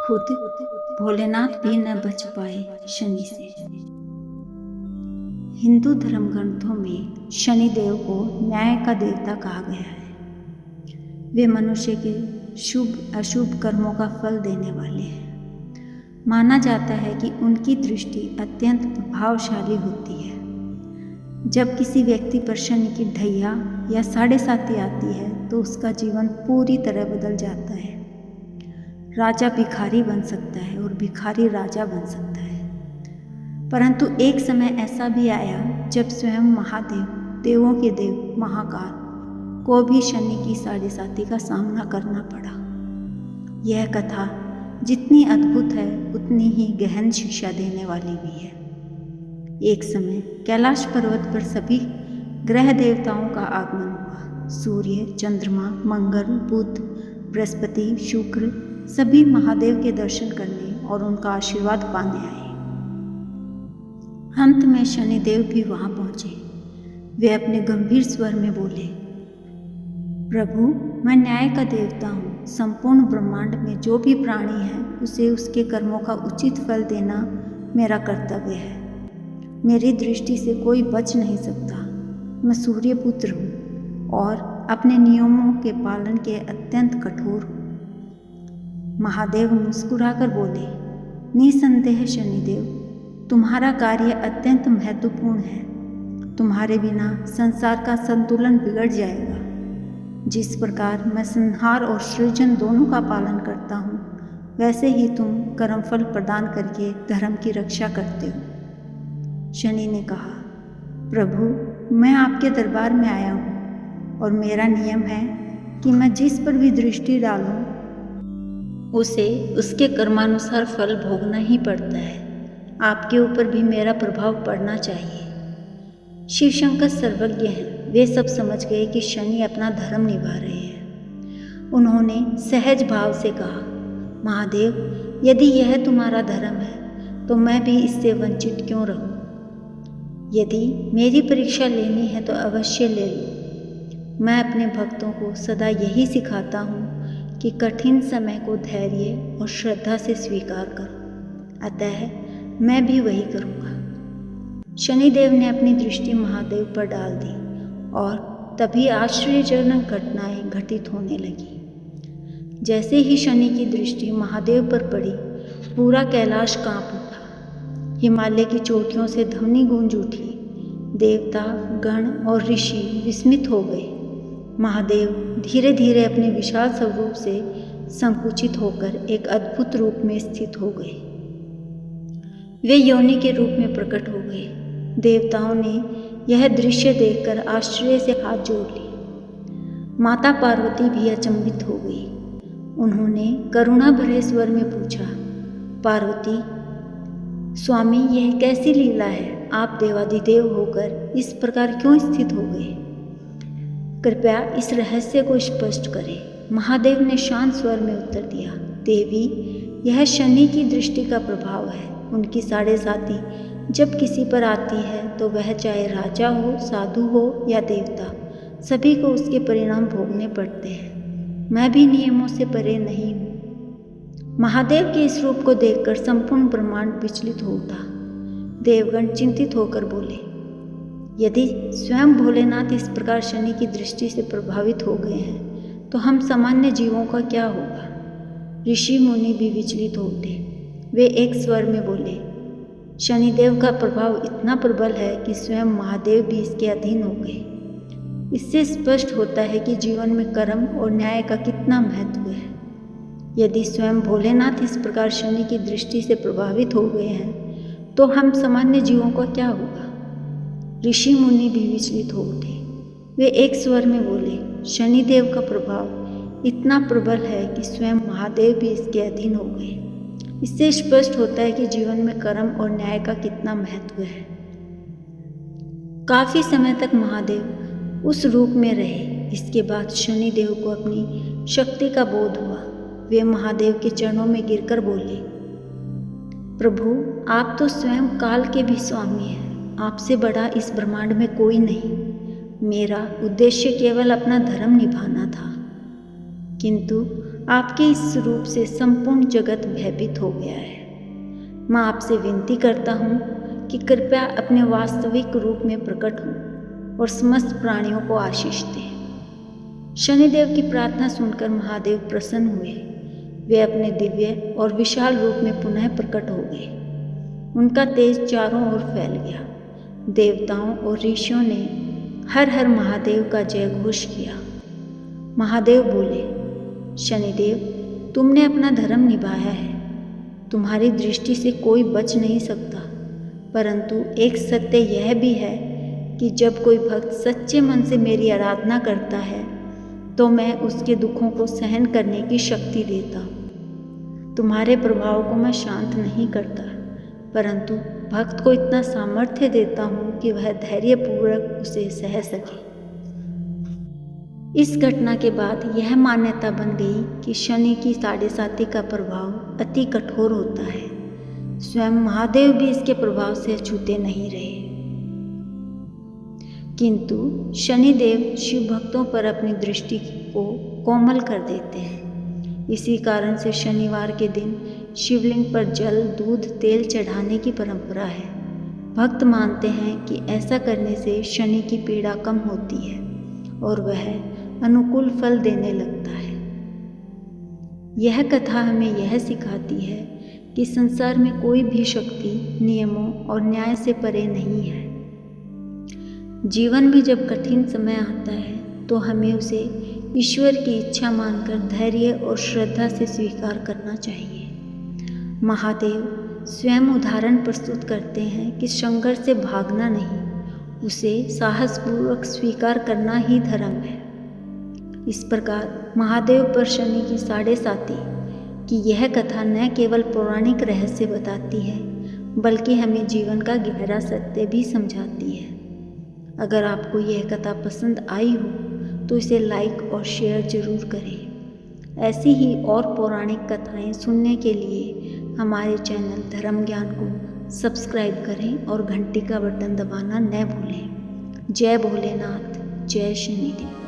खुद भोलेनाथ भी न बच पाए शनि से। हिंदू धर्म ग्रंथों में शनि देव को न्याय का देवता कहा गया है। वे मनुष्य के शुभ अशुभ कर्मों का फल देने वाले हैं। माना जाता है कि उनकी दृष्टि अत्यंत प्रभावशाली होती है। जब किसी व्यक्ति पर शनि की ढैया या साढ़े साती आती है तो उसका जीवन पूरी तरह बदल जाता है। राजा भिखारी बन सकता है और भिखारी राजा बन सकता है। परंतु एक समय ऐसा भी आया जब स्वयं महादेव, देवों के देव महाकाल को भी शनि की साढ़े साती का सामना करना पड़ा। यह कथा जितनी अद्भुत है उतनी ही गहन शिक्षा देने वाली भी है। एक समय कैलाश पर्वत पर सभी ग्रह देवताओं का आगमन हुआ। सूर्य, चंद्रमा, मंगल, बुध, बृहस्पति, शुक्र सभी महादेव के दर्शन करने और उनका आशीर्वाद पाने आए। अंत में शनिदेव भी वहां पहुंचे। वे अपने गंभीर स्वर में बोले, प्रभु, मैं न्याय का देवता हूँ। संपूर्ण ब्रह्मांड में जो भी प्राणी है उसे उसके कर्मों का उचित फल देना मेरा कर्तव्य है। मेरी दृष्टि से कोई बच नहीं सकता। मैं सूर्य पुत्र हूँ और अपने नियमों के पालन के अत्यंत कठोर हूँ। महादेव मुस्कुराकर बोले, निसंदेह शनिदेव, तुम्हारा कार्य अत्यंत महत्वपूर्ण है। तुम्हारे बिना संसार का संतुलन बिगड़ जाएगा। जिस प्रकार मैं संहार और सृजन दोनों का पालन करता हूँ, वैसे ही तुम कर्मफल प्रदान करके धर्म की रक्षा करते हो। शनि ने कहा, प्रभु, मैं आपके दरबार में आया हूँ और मेरा नियम है कि मैं जिस पर भी दृष्टि डालूं उसे उसके कर्मानुसार फल भोगना ही पड़ता है। आपके ऊपर भी मेरा प्रभाव पड़ना चाहिए। शिव शंकर सर्वज्ञ हैं। वे सब समझ गए कि शनि अपना धर्म निभा रहे हैं। उन्होंने सहज भाव से कहा, महादेव, यदि यह तुम्हारा धर्म है तो मैं भी इससे वंचित क्यों रहूं? यदि मेरी परीक्षा लेनी है तो अवश्य ले लो। मैं अपने भक्तों को सदा यही सिखाता हूँ कि कठिन समय को धैर्य और श्रद्धा से स्वीकार करो। अतः मैं भी वही करूँगा। शनिदेव ने अपनी दृष्टि महादेव पर डाल दी और तभी आश्चर्यजनक घटनाएं घटित होने लगी। जैसे ही शनि की दृष्टि महादेव पर पड़ी, पूरा कैलाश कांप उठा। हिमालय की चोटियों से ध्वनि गूंज उठी। देवता, गण और ऋषि विस्मित हो गए। महादेव धीरे धीरे अपने विशाल स्वरूप से संकुचित होकर एक अद्भुत रूप में स्थित हो गए। वे योनि के रूप में प्रकट हो गए। देवताओं ने यह दृश्य देखकर आश्चर्य से हाथ जोड़ लिए। माता पार्वती भी अचंभित हो गई। उन्होंने करुणा भरे स्वर में पूछा, पार्वती, स्वामी, यह कैसी लीला है? आप देवाधिदेव होकर इस प्रकार क्यों स्थित हो गए? कृपया इस रहस्य को स्पष्ट करें। महादेव ने शांत स्वर में उत्तर दिया, देवी, यह शनि की दृष्टि का प्रभाव है। उनकी साढ़े साती जब किसी पर आती है तो वह चाहे राजा हो, साधु हो या देवता, सभी को उसके परिणाम भोगने पड़ते हैं। मैं भी नियमों से परे नहीं हूँ। महादेव के इस रूप को देखकर संपूर्ण ब्रह्मांड विचलित हो उठा। देवगण चिंतित होकर बोले, यदि स्वयं भोलेनाथ इस प्रकार शनि की दृष्टि से प्रभावित हो गए हैं तो हम सामान्य जीवों का क्या होगा? ऋषि मुनि भी विचलित हो उठे। वे एक स्वर में बोले, शनिदेव का प्रभाव इतना प्रबल है कि स्वयं महादेव भी इसके अधीन हो गए। इससे स्पष्ट होता है कि जीवन में कर्म और न्याय का कितना महत्व है। यदि स्वयं भोलेनाथ इस प्रकार शनि की दृष्टि से प्रभावित हो गए हैं तो हम सामान्य जीवों का क्या होगा? ऋषि मुनि भी विचलित हो उठे। वे एक स्वर में बोले, शनिदेव का प्रभाव इतना प्रबल है कि स्वयं महादेव भी इसके अधीन हो गए। इससे स्पष्ट होता है कि जीवन में कर्म और न्याय का कितना महत्व है। काफी समय तक महादेव उस रूप में रहे। इसके बाद शनिदेव को अपनी शक्ति का बोध हुआ। वे महादेव के चरणों में गिरकर बोले, प्रभु, आप तो स्वयं काल के भी स्वामी हैं। आपसे बड़ा इस ब्रह्मांड में कोई नहीं। मेरा उद्देश्य केवल अपना धर्म निभाना था, किंतु आपके इस रूप से संपूर्ण जगत भयभीत हो गया है। मैं आपसे विनती करता हूँ कि कृपया अपने वास्तविक रूप में प्रकट हो और समस्त प्राणियों को आशीष दें। शनिदेव की प्रार्थना सुनकर महादेव प्रसन्न हुए। वे अपने दिव्य और विशाल रूप में पुनः प्रकट हो गए। उनका तेज चारों ओर फैल गया। देवताओं और ऋषियों ने हर हर महादेव का जय घोष किया। महादेव बोले, शनिदेव, तुमने अपना धर्म निभाया है। तुम्हारी दृष्टि से कोई बच नहीं सकता, परंतु एक सत्य यह भी है कि जब कोई भक्त सच्चे मन से मेरी आराधना करता है तो मैं उसके दुखों को सहन करने की शक्ति देता हूँ। तुम्हारे प्रभाव को मैं शांत नहीं करता, परंतु भक्त को इतना सामर्थ्य देता हूँ कि वह धैर्यपूर्वक उसे सह सके। इस घटना के बाद यह मान्यता बन गई कि शनि की 7.5 का प्रभाव अति कठोर होता है। स्वयं महादेव भी इसके प्रभाव से छूते नहीं रहे। किंतु शनिदेव शिव भक्तों पर अपनी दृष्टि को कोमल कर देते हैं। इसी कारण से शनिवार के दिन शिवलिंग पर जल, दूध, तेल चढ़ाने की परंपरा है। भक्त मानते हैं कि ऐसा करने से शनि की पीड़ा कम होती है और वह अनुकूल फल देने लगता है। यह कथा हमें यह सिखाती है कि संसार में कोई भी शक्ति नियमों और न्याय से परे नहीं है। जीवन में जब कठिन समय आता है तो हमें उसे ईश्वर की इच्छा मानकर धैर्य और श्रद्धा से स्वीकार करना चाहिए। महादेव स्वयं उदाहरण प्रस्तुत करते हैं कि संघर्ष से भागना नहीं, उसे साहसपूर्वक स्वीकार करना ही धर्म है। इस प्रकार महादेव पर शनि की 7.5 की यह कथा न केवल पौराणिक रहस्य बताती है, बल्कि हमें जीवन का गहरा सत्य भी समझाती है। अगर आपको यह कथा पसंद आई हो तो इसे लाइक और शेयर जरूर करें। ऐसी ही और पौराणिक कथाएं सुनने के लिए हमारे चैनल धर्म ज्ञान को सब्सक्राइब करें और घंटी का बटन दबाना न भूलें। जय भोलेनाथ, जय शनिदेव।